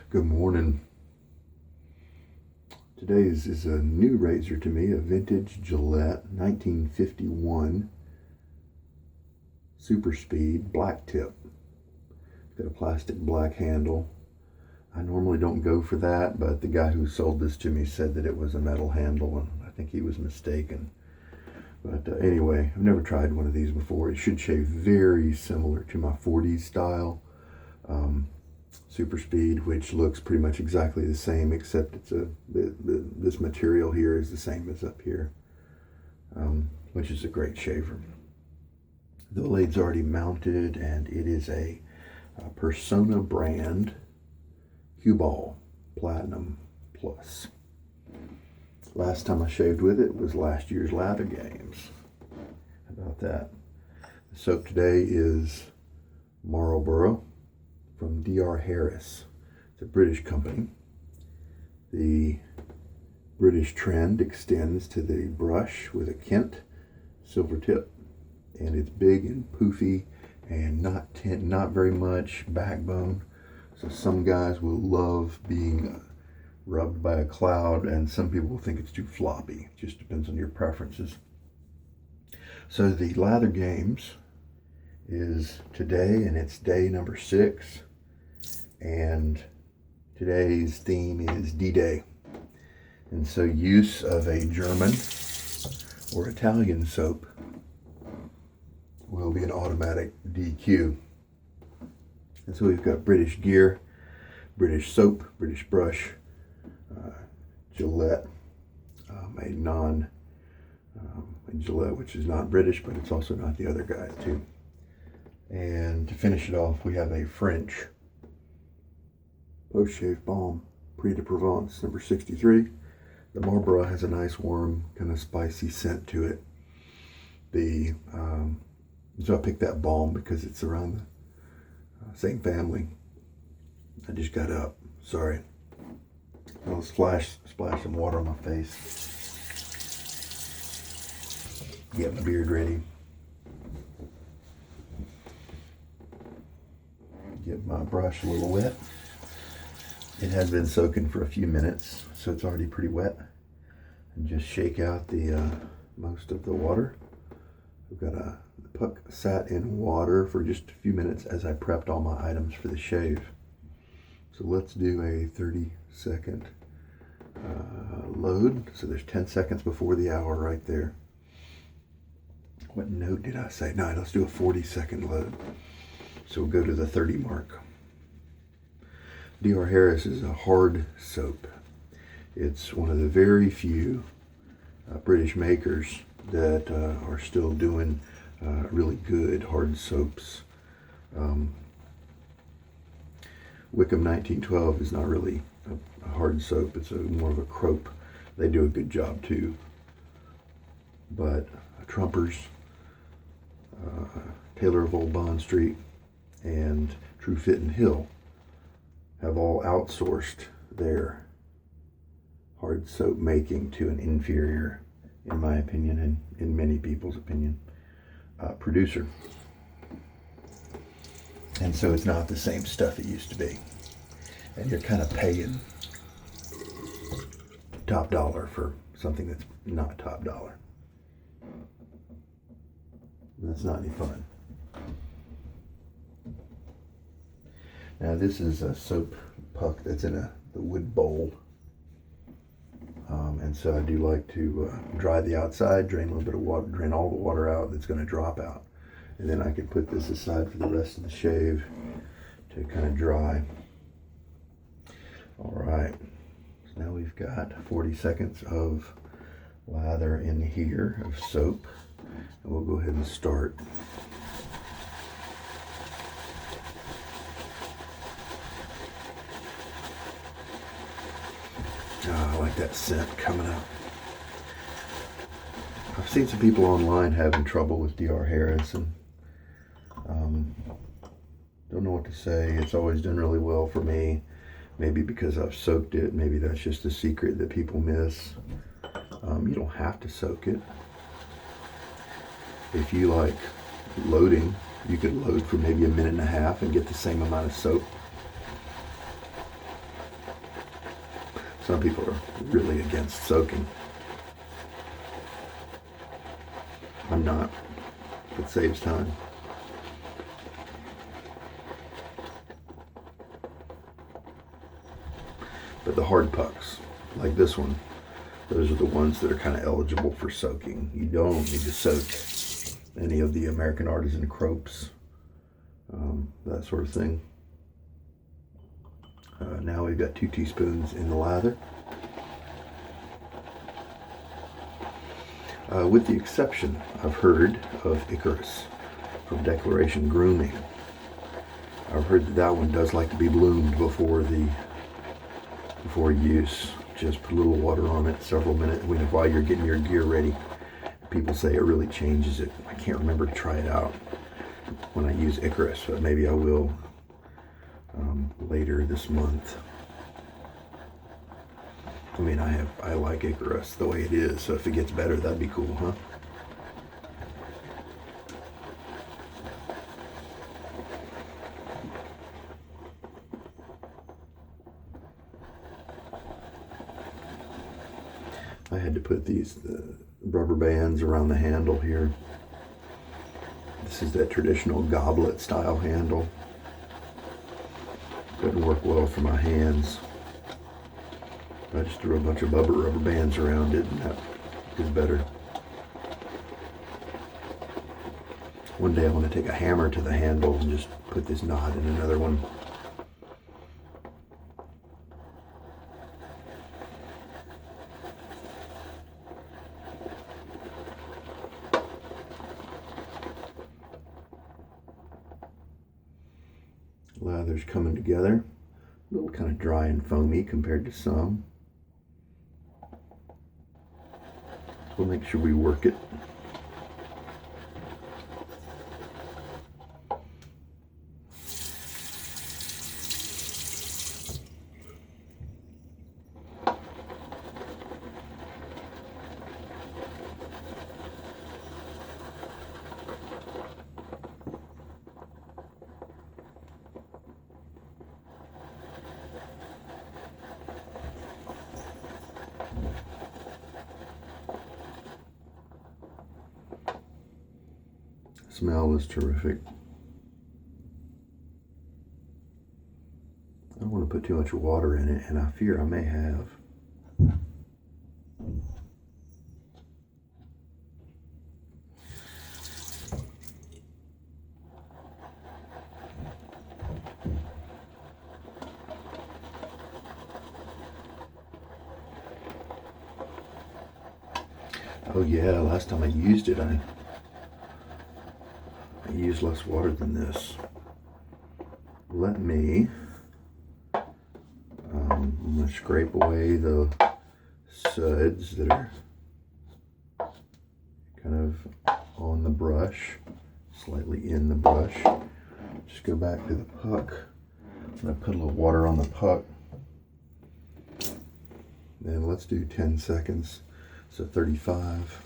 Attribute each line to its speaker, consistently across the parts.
Speaker 1: Good morning. Today is a new razor to me, a vintage Gillette 1951 Superspeed Black Tip. It's got a plastic black handle. I normally don't go for that, but the guy who sold this to me said that it was a metal handle, and I think he was mistaken. But anyway, I've never tried one of these before. It should shave very similar to my 40s style Superspeed, which looks pretty much exactly the same, except it's this material here is the same as up here, which is a great shaver. The blade's already mounted, and it is a Personna brand QBall Platinum Plus. Last time I shaved with it was last year's Lather Games. How about that? The soap today is Marlborough from DRH. It's a British company. The British trend extends to the brush with a Kent Silvertip, and it's big and poofy and not very much backbone. So some guys will love being rubbed by a cloud, and some people will think it's too floppy. It just depends on your preferences. So the Lather Games is today, and it's day number 6. And today's theme is D-Day. And so use of a German or Italian soap will be an automatic DQ. And so we've got British gear, British soap, British brush, Gillette, a Gillette, which is not British, but it's also not the other guy too. And to finish it off, we have a French post-shave balm, Prix de Provence, number 63. The Marlborough has a nice warm, kind of spicy scent to it. So I picked that balm because it's around the same family. I just got up, sorry. I'll splash some water on my face. Get my beard ready. Get my brush a little wet. It has been soaking for a few minutes, so it's already pretty wet. And just shake out the most of the water. I've got the puck sat in water for just a few minutes as I prepped all my items for the shave. So let's do a 30-second load. So there's 10 seconds before the hour right there. What note did I say? No, let's do a 40-second load. So we'll go to the 30 mark. DRH is a hard soap. It's one of the very few British makers that are still doing really good hard soaps. Wickham 1912 is not really a hard soap. It's more of a crope. They do a good job too. But Trumpers, Taylor of Old Bond Street, and True Fit and Hill have all outsourced their hard soap making to an inferior, in my opinion, and in many people's opinion, producer. And so it's not the same stuff it used to be. And you're kind of paying top dollar for something that's not top dollar. That's not any fun. Now this is a soap puck that's in the wood bowl. And so I do like to dry the outside, drain a little bit of water, drain all the water out that's going to drop out. And then I can put this aside for the rest of the shave to kind of dry. All right, so now we've got 40 seconds of lather in here of soap. And we'll go ahead and start. I like that scent coming out. I've seen some people online having trouble with DRH, and don't know what to say. It's always done really well for me. Maybe because I've soaked it. Maybe that's just a secret that people miss. You don't have to soak it. If you like loading, you could load for maybe a minute and a half and get the same amount of soap. Some people are really against soaking. I'm not. It saves time. But the hard pucks, like this one, those are the ones that are kind of eligible for soaking. You don't need to soak any of the American Artisan Cropes, that sort of thing. Now we've got 2 teaspoons in the lather. With the exception, I've heard, of Icarus from Declaration Grooming. I've heard that one does like to be bloomed before use. Just put a little water on it, several minutes, while you're getting your gear ready. People say it really changes it. I can't remember to try it out when I use Icarus, but maybe I will later this month. I mean, I like Icarus the way it is, so if it gets better, that'd be cool, huh? I had to put these rubber bands around the handle here. This is that traditional goblet style handle. Doesn't work well for my hands. I just threw a bunch of rubber bands around it, and that is better. One day I want to take a hammer to the handle and just put this knot in another one. Lather's coming together. A little kind of dry and foamy compared to some. We'll make sure we work it. Smell is terrific. I don't want to put too much water in it, and I fear I may have. Oh yeah, last time I used it, I use less water than this. Let me, I'm going to scrape away the suds that are kind of on the brush, slightly in the brush. Just go back to the puck. I'm going to put a little water on the puck. Then let's do 10 seconds, so 35.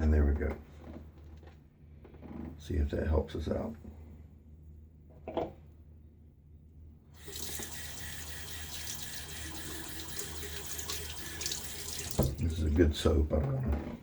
Speaker 1: And there we go. See if that helps us out. This is a good soap. I don't want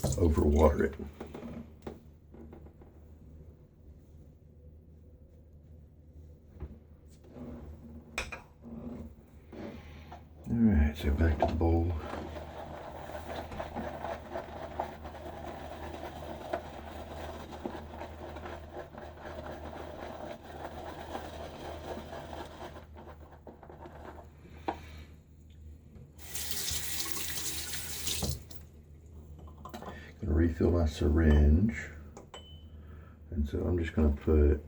Speaker 1: to overwater it. All right, so back to the bowl. Refill my syringe, and so I'm just going to put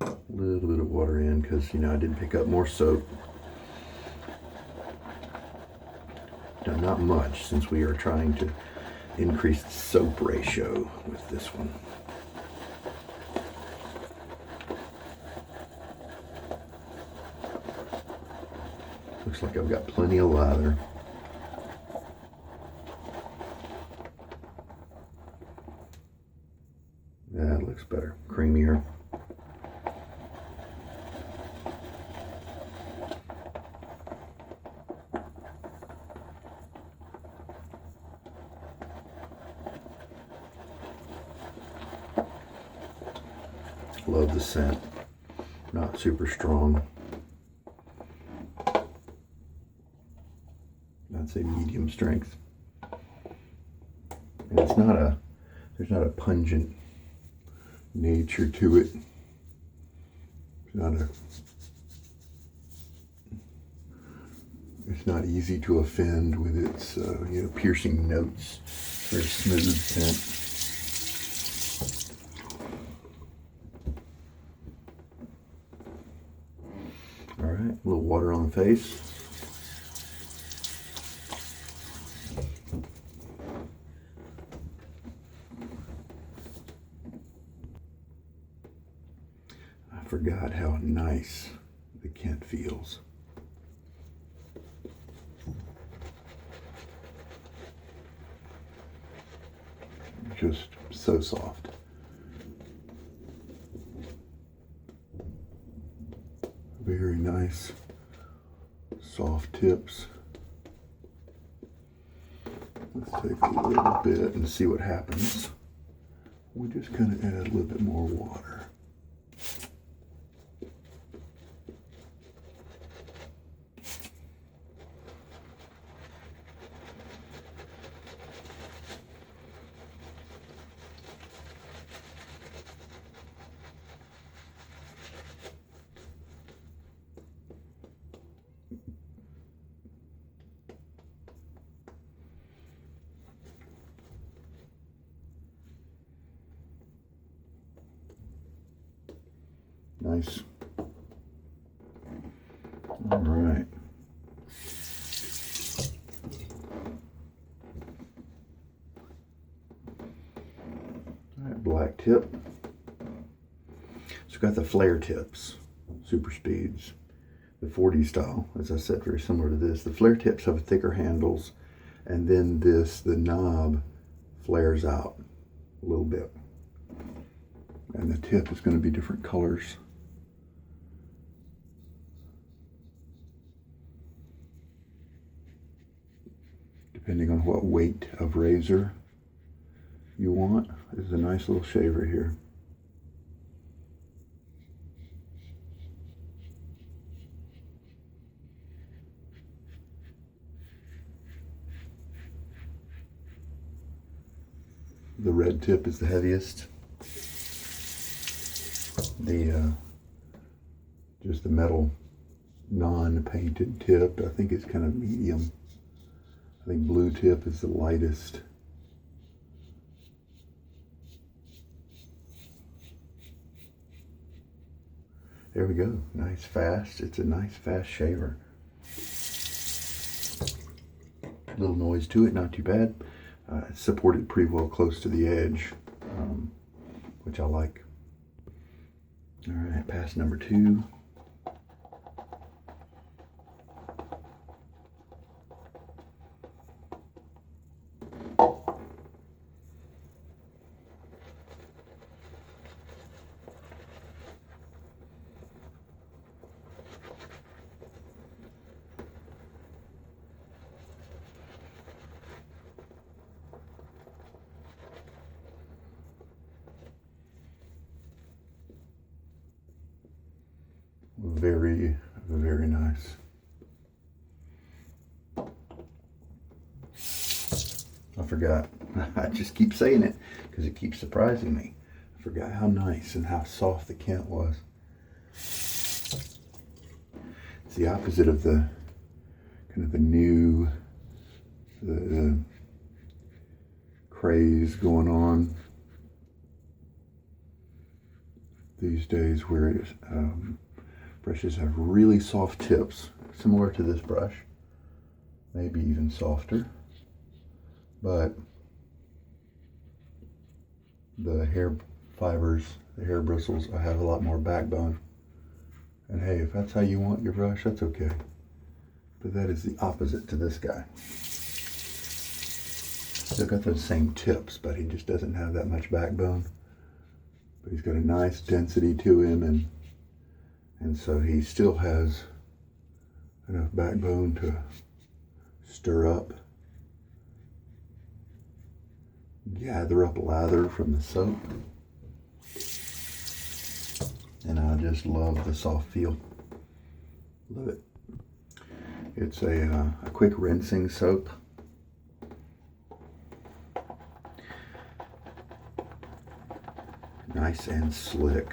Speaker 1: a little bit of water in because, you know, I did pick up more soap. Now, not much, since we are trying to increase the soap ratio with this one. Looks like I've got plenty of lather. That looks better, creamier. Love the scent, not super strong. I'd say medium strength. And it's not a, there's not a pungent nature to it. It's not easy to offend with its piercing notes. Very smooth scent. All right, a little water on the face. I forgot how nice the Kent feels. Just so soft. Very nice, soft tips. Let's take a little bit and see what happens. We just kind of add a little bit more water. Nice. All right. All right, black tip. It's got the flare tips, Superspeeds, the 40 style, as I said, very similar to this. The flare tips have thicker handles, and then the knob flares out a little bit. And the tip is going to be different colors. Depending on what weight of razor you want. This is a nice little shaver here. The red tip is the heaviest. Just the metal non-painted tip, I think it's kind of medium. I think blue tip is the lightest. There we go. Nice fast. It's a nice fast shaver. A little noise to it, not too bad. It's supported pretty well close to the edge, which I like. All right, pass number 2. Very, very nice. I forgot. I just keep saying it because it keeps surprising me. I forgot how nice and how soft the Kent was. It's the opposite of the kind of the new the craze going on these days, where brushes have really soft tips, similar to this brush, maybe even softer, but the hair fibers, the hair bristles, I have a lot more backbone. And hey, if that's how you want your brush, that's okay. But that is the opposite to this guy. Still got those same tips, but he just doesn't have that much backbone. but he's got a nice density to him, and so he still has enough backbone to stir up, gather up lather from the soap. And I just love the soft feel. Love it. It's a quick rinsing soap. Nice and slick,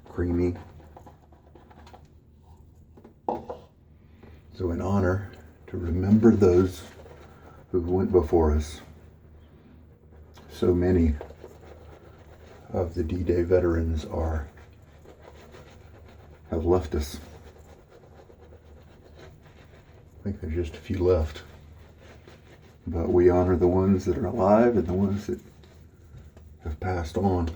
Speaker 1: creamy. So in honor to remember those who went before us, so many of the D-Day veterans have left us. I think there's just a few left. But we honor the ones that are alive and the ones that have passed on.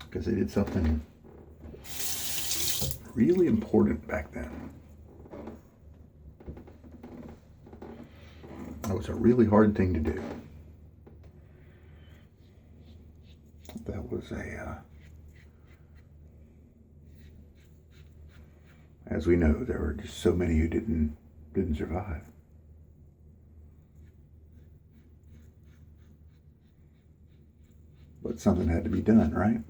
Speaker 1: Because they did something really important back then. That was a really hard thing to do. That was as we know, there were just so many who didn't survive. But something had to be done, right?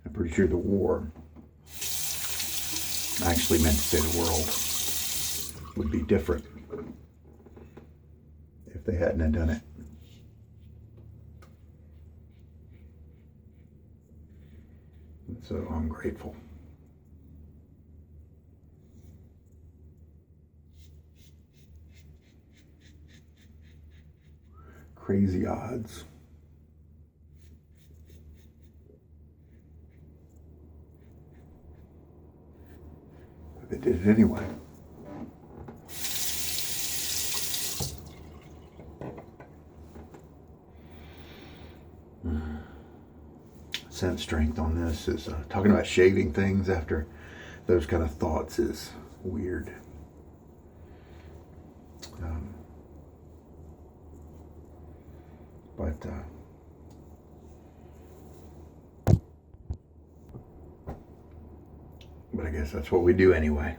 Speaker 1: I'm pretty sure the war actually meant to say the world would be different if they hadn't have done it. And so I'm grateful. Crazy odds. But they did it anyway. Sense strength on this is talking about shaving things after those kind of thoughts is weird. But I guess that's what we do anyway.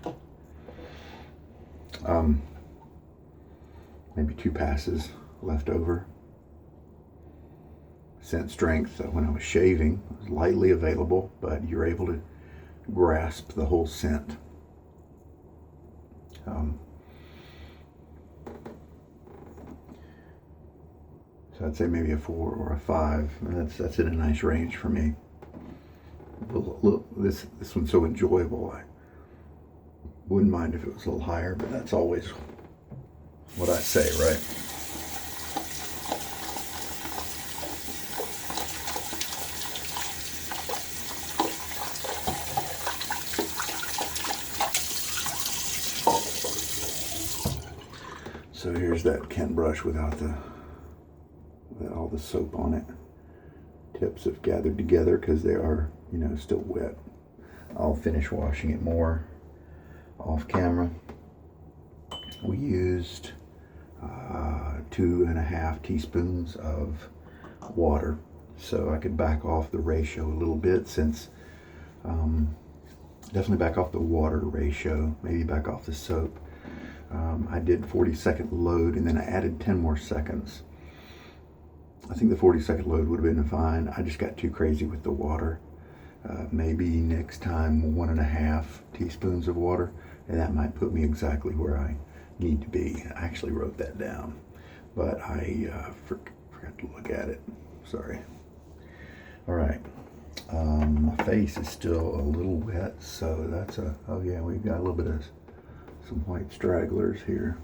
Speaker 1: Maybe 2 passes left over. Scent strength when I was shaving was lightly available, but you're able to grasp the whole scent. So I'd say maybe a 4 or a 5, and that's in a nice range for me. This one's so enjoyable. I wouldn't mind if it was a little higher, but that's always what I say, right? So here's that Kent brush without all the soap on it. Tips have gathered together because they are, still wet. I'll finish washing it more off camera. We used 2.5 teaspoons of water, so I could back off the ratio a little bit, since definitely back off the water ratio, maybe back off the soap. I did 40-second load, and then I added 10 more seconds. I think the 40-second load would have been fine. I just got too crazy with the water. Maybe next time 1.5 teaspoons of water, and that might put me exactly where I need to be. I actually wrote that down, but I forgot to look at it. Sorry. All right. My face is still a little wet, so that's oh yeah, we've got a little bit of some white stragglers here.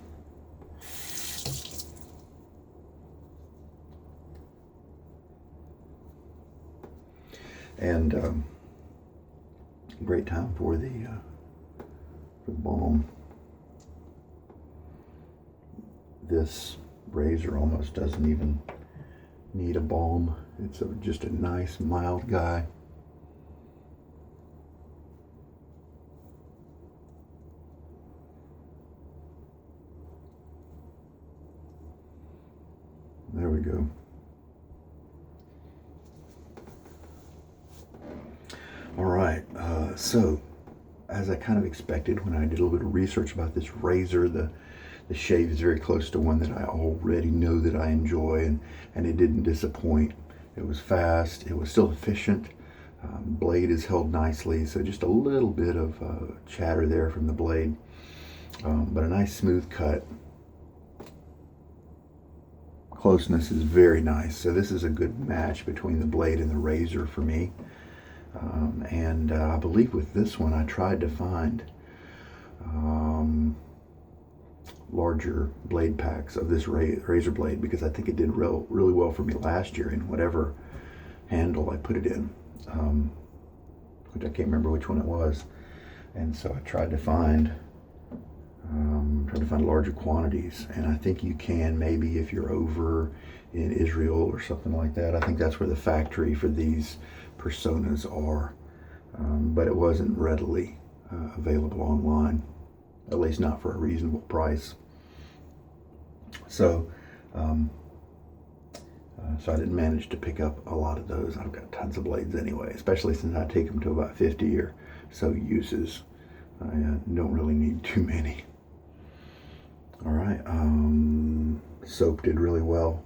Speaker 1: And great time for the balm. This razor almost doesn't even need a balm. It's just a nice, mild guy. There we go. All right, so as I kind of expected when I did a little bit of research about this razor, the shave is very close to one that I already know that I enjoy, and it didn't disappoint. It was fast, it was still efficient. Blade is held nicely, so just a little bit of chatter there from the blade, but a nice smooth cut. Closeness is very nice, so this is a good match between the blade and the razor for me. And I believe with this one I tried to find larger blade packs of this razor blade, because I think it did really well for me last year in whatever handle I put it in, which I can't remember which one it was. And so I tried to find larger quantities, and I think you can, maybe if you're over in Israel or something like that. I think that's where the factory for these Personas are, but it wasn't readily available online, at least not for a reasonable price. So so I didn't manage to pick up a lot of those. I've got tons of blades anyway, especially since I take them to about 50 or so uses. I don't really need too many. All right, soap did really well.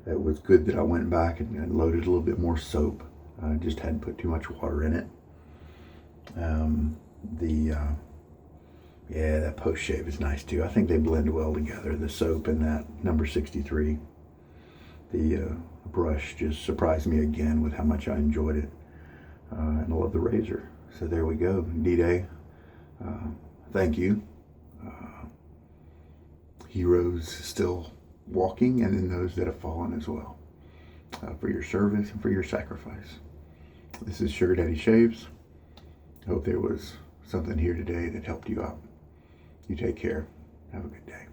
Speaker 1: It was good that I went back and loaded a little bit more soap. I just hadn't put too much water in it. Yeah, that post shave is nice too. I think they blend well together, the soap and that number 63. The brush just surprised me again with how much I enjoyed it, and I love the razor. So there we go, D-Day. Thank you. Heroes still walking, and then those that have fallen as well, for your service and for your sacrifice. This is Sugar Daddy Shaves. I hope there was something here today that helped you out. You take care. Have a good day.